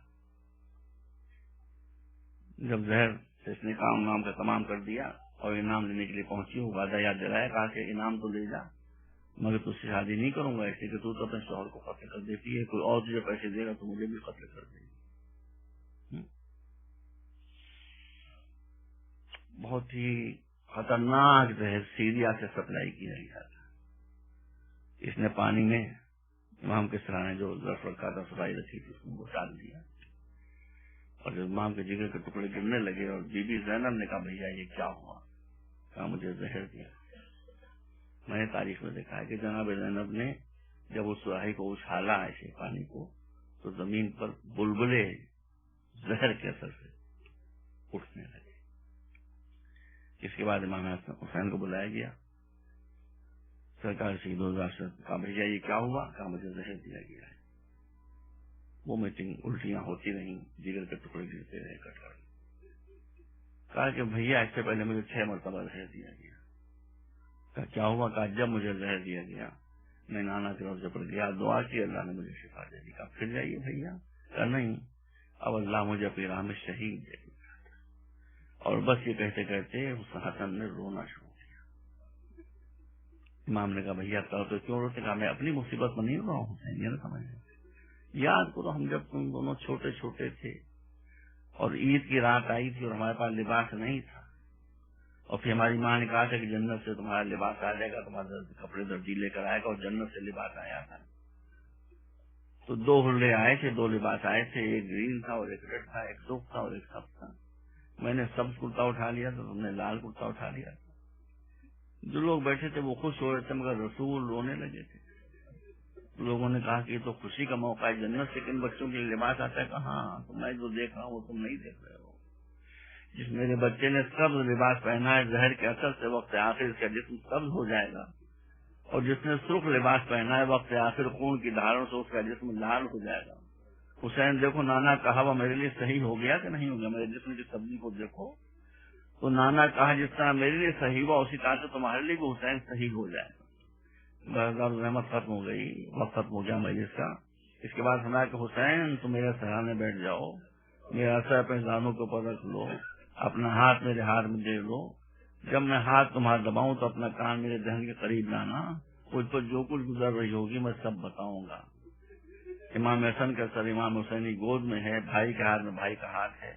Speaker 1: جب زہر سے اس نے کام نام کا تمام کر دیا اور انعام لینے کے لیے پہنچی, وہ وعدہ یاد دلایا, کہا کہ انعام تو لے جا, مگر تجھ سے شادی نہیں کروں گا اس لیے کہ تو اپنے شوہر کو قتل کر دیتی ہے, کوئی اور تجھے پیسے دے گا تو مجھے بھی قتل کر دے گی. بہت ہی خطرناک زہر سیریا سے سپلائی کیا گیا تھا. اس نے پانی میں امام کے سرانے جو ظرف رکھا تھا, سرائی رکھی تھی, اس میں وہ ڈال دیا, اور جب امام کے جگر کے ٹکڑے گرنے لگے اور بی بی زینب نے کہا بھیا یہ کیا ہوا, کہا مجھے زہر دیا. میں نے تاریخ میں دیکھا ہے کہ جناب زینب نے جب اس سراہی کو اچھالا ایسے پانی کو, تو زمین پر بلبلے زہر کے اثر سے اٹھنے لگے. اس کے بعد امام حسین کو بلایا گیا, سرکار شہید سے کہا بھیا یہ کیا ہوا, کہا مجھے زہر دیا گیا ہے. وہ میٹنگ الٹیاں ہوتی رہیں, جگر کے ٹکڑے گرتے رہے کٹ کر. کہا کہ بھیا اس سے پہلے مجھے 6 مرتبہ زہر دیا گیا. کہا کیا ہوا, کہا جب مجھے زہر دیا گیا میں نانا کے روزے پر گیا, دعا کی, اللہ نے مجھے شفا دے دی. کہا پھر جائیے بھیا. کہا نہیں, اب اللہ مجھے اپنی راہ میں شہید دے دی. اور بس یہ کہتے کہتے حسن نے رونا شروع کیا. امام نے کہا بھیا تو کیوں روتے, کہا میں اپنی مصیبت میں نہیں رو رہا ہوں حسین, یہ نہ سمجھ. یاد کرو ہم جب تم دونوں چھوٹے چھوٹے تھے اور عید کی رات آئی تھی اور ہمارے پاس لباس نہیں تھا, اور پھر ہماری ماں نے کہا تھا کہ جنت سے تمہارا لباس آ جائے گا, تمہارے کپڑے درجی لے کر آئے گا, اور جنت سے لباس آیا تھا. تو 2 حلے آئے تھے, 2 لباس آئے تھے, ایک گرین تھا اور ایک ریڈ تھا, ایک سرخ تھا اور ایک سبز تھا. میں نے سبز کرتا اٹھا لیا تو تم نے لال کرتا اٹھا لیا. جو لوگ بیٹھے تھے وہ خوش ہو رہے تھے, مگر رسول رونے لگے تھے. لوگوں نے کہا کہ یہ تو خوشی کا موقع ہے, جنت سے کن بچوں کے لیے لباس آتا ہے. کہاں, تو میں جو دیکھ رہا ہوں وہ تم نہیں دیکھ رہے ہو. جس میرے بچے نے سبز لباس پہنا ہے, زہر کے اثر سے وقت آخر اس کا جسم سبز ہو جائے گا, اور جس نے سرخ لباس پہنا ہے وقت آخر خون کی دھاروں سے اس کا جسم لال ہو جائے گا. حسین دیکھو نانا کہا وہ میرے لیے صحیح ہو گیا کہ نہیں ہو گیا, میرے جسم کی سبزی کو دیکھو. تو نانا کہا جس طرح میرے لیے صحیح ہوا اسی طرح سے تمہارے لیے بھی حسین صحیح ہو جائے گا. رحمت ختم ہو گئی, وقت ختم ہو گیا مجلس کا. اس کے بعد سنا کہ حسین تم میرے سرانے بیٹھ جاؤ, میرا سر اپنے دانوں کے اوپر رکھ لو, اپنا ہاتھ میرے ہاتھ میں دے لو. جب میں ہاتھ تمہارا دباؤں تو اپنا کان میرے دہن کے قریب لانا, مجھ پر جو کچھ گزر رہی ہوگی میں سب بتاؤں گا. امام حسن کا سر امام حسینی گود میں ہے, بھائی کے ہاتھ میں بھائی کا ہاتھ ہے.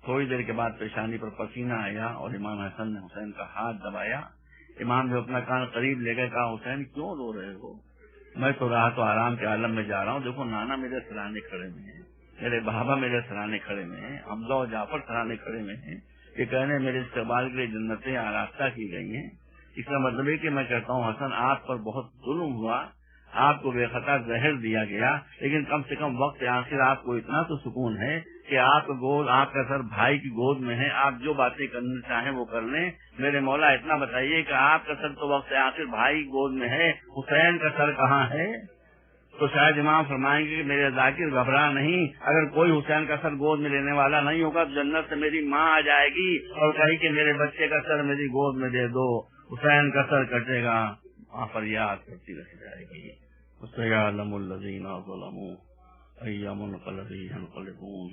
Speaker 1: تھوڑی دیر کے بعد پیشانی پر پسینہ آیا اور امام حسن نے حسین کا ہاتھ دبایا. امام نے اپنا کان قریب لے کر کہا حسین کیوں رو رہے ہو, میں تو راحت و آرام کے عالم میں جا رہا ہوں. دیکھو نانا میرے سرانے کھڑے میں ہیں, میرے بابا میرے سرانے کھڑے میں ہیں, حمزہ و جعفر سرانے کھڑے میں ہیں. یہ کہنے میرے استقبال کے لیے جنتیں آراستہ کی گئی ہیں. اس کا مطلب ہے کہ میں کہتا ہوں حسن آپ پر بہت ظلم ہوا, آپ کو بے خطا زہر دیا گیا, لیکن کم سے کم وقت آخر آپ کو اتنا تو سکون ہے کہ آپ کا سر بھائی کی گود میں ہے, آپ جو باتیں کرنا چاہیں وہ کر لیں. میرے مولا اتنا بتائیے کہ آپ کا سر تو وقت آخر بھائی کی گود میں ہے, حسین کا سر کہاں ہے؟ تو شاید امام فرمائیں گے کہ میرے ذاکر گھبرا نہیں, اگر کوئی حسین کا سر گود میں لینے والا نہیں ہوگا تو جنت سے میری ماں آ جائے گی اور کہی کہ میرے بچے کا سر میری گود میں دے دو, حسین کا سر کٹے گا. وہاں پر یاد کرتی رہ جائے گی. وَسَيَعْلَمُ الَّذِينَ ظَلَمُوا أَيَّ مُنْقَلَبٍ يَنْقَلِبُونَ.